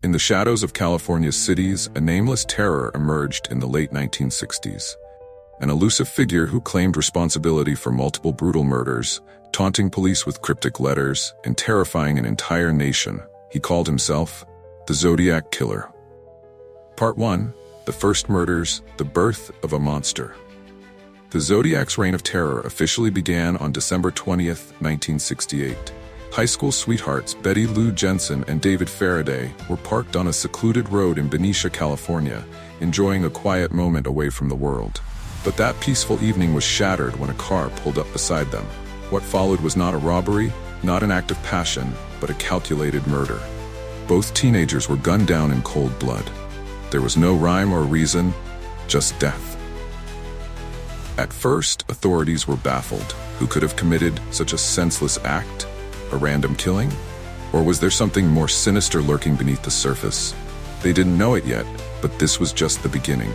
In the shadows of California's cities, a nameless terror emerged in the late 1960s. An elusive figure who claimed responsibility for multiple brutal murders, taunting police with cryptic letters, and terrifying an entire nation. He called himself the Zodiac Killer. Part 1. The First Murders, the Birth of a Monster. The Zodiac's reign of terror officially began on December 20th, 1968. High school sweethearts Betty Lou Jensen and David Faraday were parked on a secluded road in Benicia, California, enjoying a quiet moment away from the world. But that peaceful evening was shattered when a car pulled up beside them. What followed was not a robbery, not an act of passion, but a calculated murder. Both teenagers were gunned down in cold blood. There was no rhyme or reason, just death. At first, authorities were baffled. Who could have committed such a senseless act? A random killing? Or was there something more sinister lurking beneath the surface? They didn't know it yet, but this was just the beginning.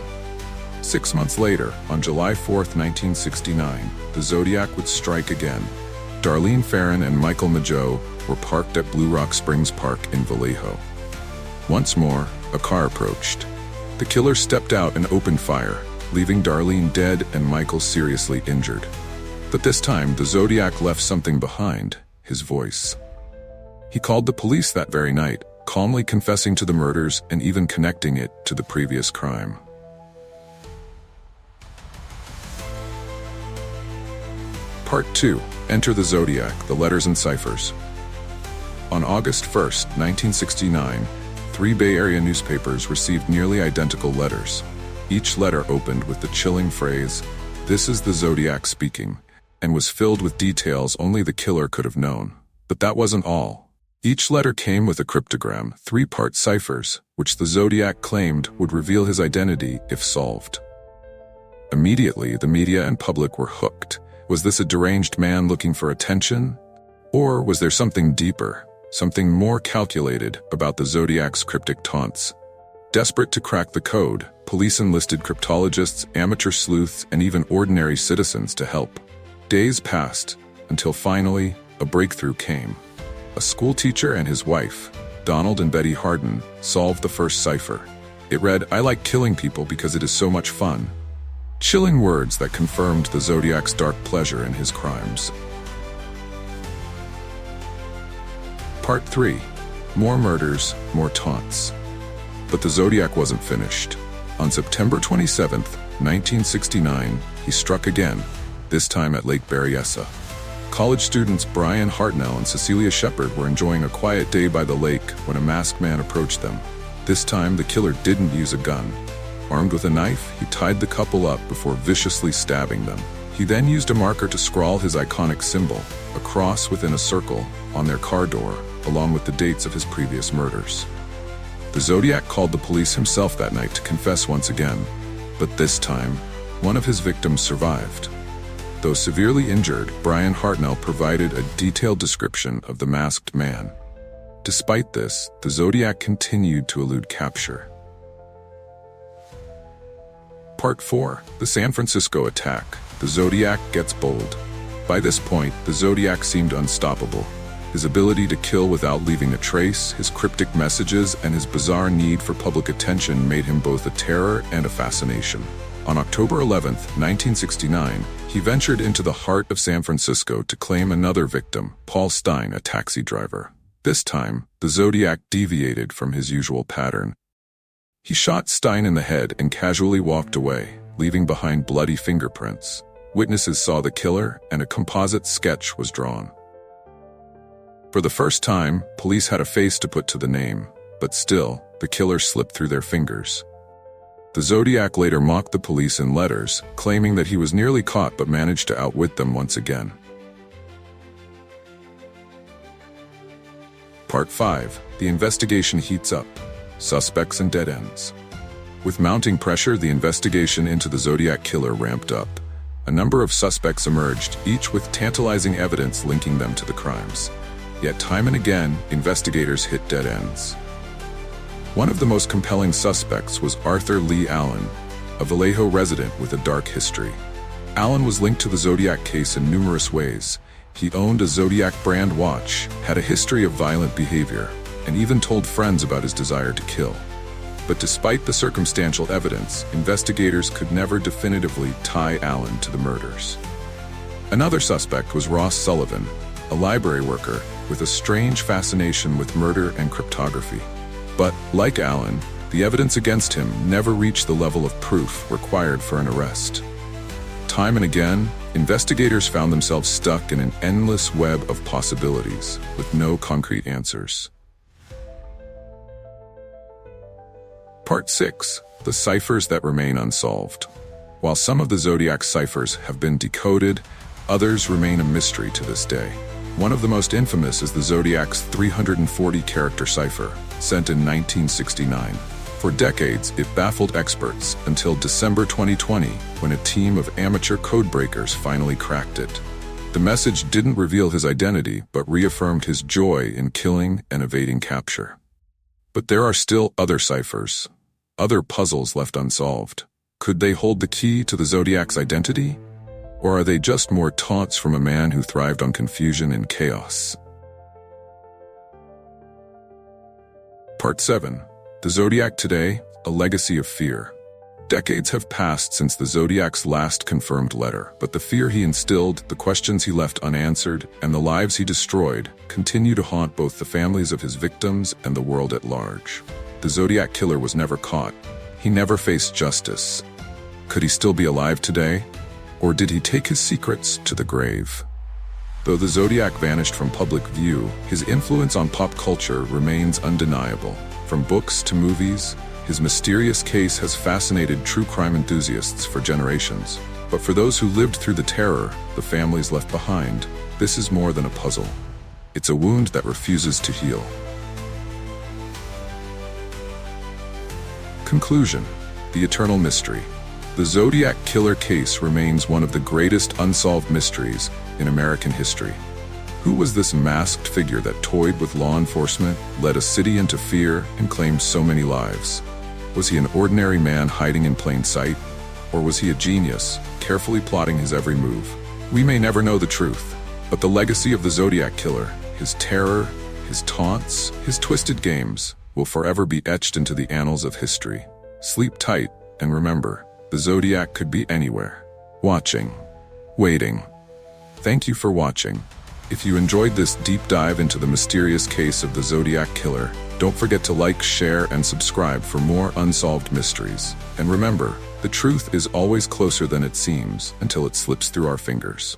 6 months later, on July 4th, 1969, the Zodiac would strike again. Darlene Ferrin and Michael Mageau were parked at Blue Rock Springs Park in Vallejo. Once more, a car approached. The killer stepped out and opened fire, leaving Darlene dead and Michael seriously injured. But this time, the Zodiac left something behind: his voice. He called the police that very night, calmly confessing to the murders and even connecting it to the previous crime. Part 2. Enter the Zodiac, the Letters and Ciphers. On August 1st, 1969, 3 Bay Area newspapers received nearly identical letters. Each letter opened with the chilling phrase, "This is the Zodiac speaking," and was filled with details only the killer could have known. But that wasn't all. Each letter came with a cryptogram, 3-part ciphers, which the Zodiac claimed would reveal his identity if solved. Immediately, the media and public were hooked. Was this a deranged man looking for attention? Or was there something deeper, something more calculated about the Zodiac's cryptic taunts? Desperate to crack the code, police enlisted cryptologists, amateur sleuths, and even ordinary citizens to help. Days passed, until finally, a breakthrough came. A schoolteacher and his wife, Donald and Betty Harden, solved the first cipher. It read, "I like killing people because it is so much fun." Chilling words that confirmed the Zodiac's dark pleasure in his crimes. Part 3. More murders, more taunts. But the Zodiac wasn't finished. On September 27th, 1969, he struck again, this time at Lake Berryessa. College students Brian Hartnell and Cecilia Shepard were enjoying a quiet day by the lake when a masked man approached them. This time, the killer didn't use a gun. Armed with a knife, he tied the couple up before viciously stabbing them. He then used a marker to scrawl his iconic symbol, a cross within a circle, on their car door, along with the dates of his previous murders. The Zodiac called the police himself that night to confess once again, but this time, one of his victims survived. Though severely injured, Brian Hartnell provided a detailed description of the masked man. Despite this, the Zodiac continued to elude capture. Part 4. The San Francisco Attack. The Zodiac gets bold. By this point, the Zodiac seemed unstoppable. His ability to kill without leaving a trace, his cryptic messages, and his bizarre need for public attention made him both a terror and a fascination. On October 11th, 1969, he ventured into the heart of San Francisco to claim another victim, Paul Stein, a taxi driver. This time, the Zodiac deviated from his usual pattern. He shot Stein in the head and casually walked away, leaving behind bloody fingerprints. Witnesses saw the killer, and a composite sketch was drawn. For the first time, police had a face to put to the name, but still, the killer slipped through their fingers. The Zodiac later mocked the police in letters, claiming that he was nearly caught but managed to outwit them once again. Part 5. The investigation heats up. Suspects and dead ends. With mounting pressure, the investigation into the Zodiac Killer ramped up. A number of suspects emerged, each with tantalizing evidence linking them to the crimes. Yet time and again, investigators hit dead ends. One of the most compelling suspects was Arthur Lee Allen, a Vallejo resident with a dark history. Allen was linked to the Zodiac case in numerous ways. He owned a Zodiac brand watch, had a history of violent behavior, and even told friends about his desire to kill. But despite the circumstantial evidence, investigators could never definitively tie Allen to the murders. Another suspect was Ross Sullivan, a library worker with a strange fascination with murder and cryptography. But, like Allen, the evidence against him never reached the level of proof required for an arrest. Time and again, investigators found themselves stuck in an endless web of possibilities with no concrete answers. Part 6. The Ciphers that remain unsolved. While some of the Zodiac ciphers have been decoded, others remain a mystery to this day. One of the most infamous is the Zodiac's 340-character cipher, sent in 1969. For decades, it baffled experts until December 2020, when a team of amateur codebreakers finally cracked it. The message didn't reveal his identity, but reaffirmed his joy in killing and evading capture. But there are still other ciphers, other puzzles left unsolved. Could they hold the key to the Zodiac's identity? Or are they just more taunts from a man who thrived on confusion and chaos? Part 7. The Zodiac Today, a legacy of fear. Decades have passed since the Zodiac's last confirmed letter, but the fear he instilled, the questions he left unanswered, and the lives he destroyed continue to haunt both the families of his victims and the world at large. The Zodiac Killer was never caught. He never faced justice. Could he still be alive today? Or did he take his secrets to the grave? Though the Zodiac vanished from public view, his influence on pop culture remains undeniable. From books to movies, his mysterious case has fascinated true crime enthusiasts for generations. But for those who lived through the terror the families left behind, this is more than a puzzle. It's a wound that refuses to heal. Conclusion. The eternal mystery. The Zodiac Killer case remains one of the greatest unsolved mysteries in American history. Who was this masked figure that toyed with law enforcement, led a city into fear, and claimed so many lives? Was he an ordinary man hiding in plain sight? Or was he a genius, carefully plotting his every move? We may never know the truth, but the legacy of the Zodiac Killer, his terror, his taunts, his twisted games, will forever be etched into the annals of history. Sleep tight, and remember, the Zodiac could be anywhere. Watching. Waiting. Thank you for watching. If you enjoyed this deep dive into the mysterious case of the Zodiac Killer, don't forget to like, share, and subscribe for more unsolved mysteries. And remember, the truth is always closer than it seems until it slips through our fingers.